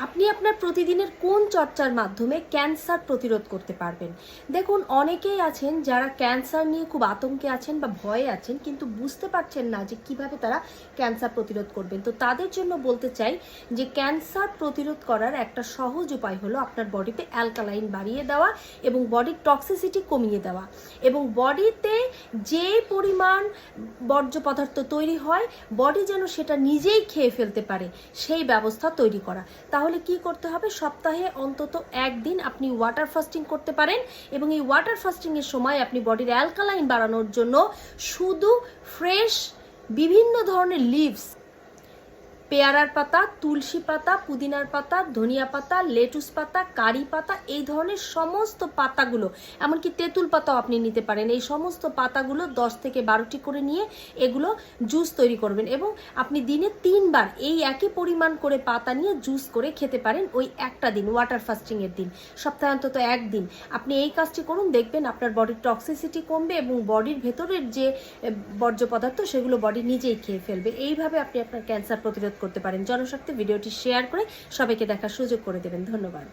আপনি আপনার প্রতিদিনের কোন চর্চার মাধ্যমে ক্যান্সার প্রতিরোধ করতে পারবেন? দেখুন, অনেকেই আছেন যারা ক্যান্সার নিয়ে খুব আতঙ্কে আছেন বা ভয়ে আছেন, কিন্তু বুঝতে পারছেন না যে কিভাবে তারা ক্যান্সার প্রতিরোধ করবেন। তো তাদের জন্য বলতে চাই যে ক্যান্সার প্রতিরোধ করার একটা সহজ উপায় হলো আপনার বডিতে অ্যালকালাইন বাড়িয়ে দেওয়া এবং বডির টক্সিসিটি কমিয়ে দেওয়া, এবং বডিতে যে পরিমাণ বর্জ্য পদার্থ তৈরি হয় বডি যেন সেটা নিজেই খেয়ে ফেলতে পারে সেই ব্যবস্থা তৈরি করা। তাহলে কি করতে হবে? সপ্তাহে অন্তত একদিন আপনি ওয়াটার ফাস্টিং করতে পারেন, এবং এই ওয়াটার ফাস্টিংয়ের সময় আপনি বডির অ্যালকালাইন বাড়ানোর জন্য শুধু ফ্রেশ বিভিন্ন ধরনের লিভস, পেয়ারার পাতা, তুলসী পাতা, পুদিনার পাতা, ধনিয়া পাতা, লেটুস পাতা, কারি পাতা, এই ধরনের সমস্ত পাতাগুলো, এমনকি তেঁতুল পাতাও আপনি নিতে পারেন, এই সমস্ত পাতাগুলো 10 থেকে 12টি করে নিয়ে এগুলো জুস তৈরি করবেন, এবং আপনি দিনে 3 বার এই একই পরিমাণ করে পাতা নিয়ে জুস করে খেতে পারেন ওই একটা দিন, ওয়াটার ফাস্টিংয়ের দিন। সপ্তাহে অন্তত একদিন আপনি এই কাজটি করুন, দেখবেন আপনার বডির টক্সিসিটি কমবে এবং বডির ভেতরের যে বর্জ্য পদার্থ সেগুলো বডি নিজেই খেয়ে ফেলবে। এইভাবে আপনি আপনার ক্যান্সার প্রতিরোধ করতে পারেন। জনস্বার্থে ভিডিওটি শেয়ার করে সবাইকে দেখার সুযোগ করে দেবেন। ধন্যবাদ।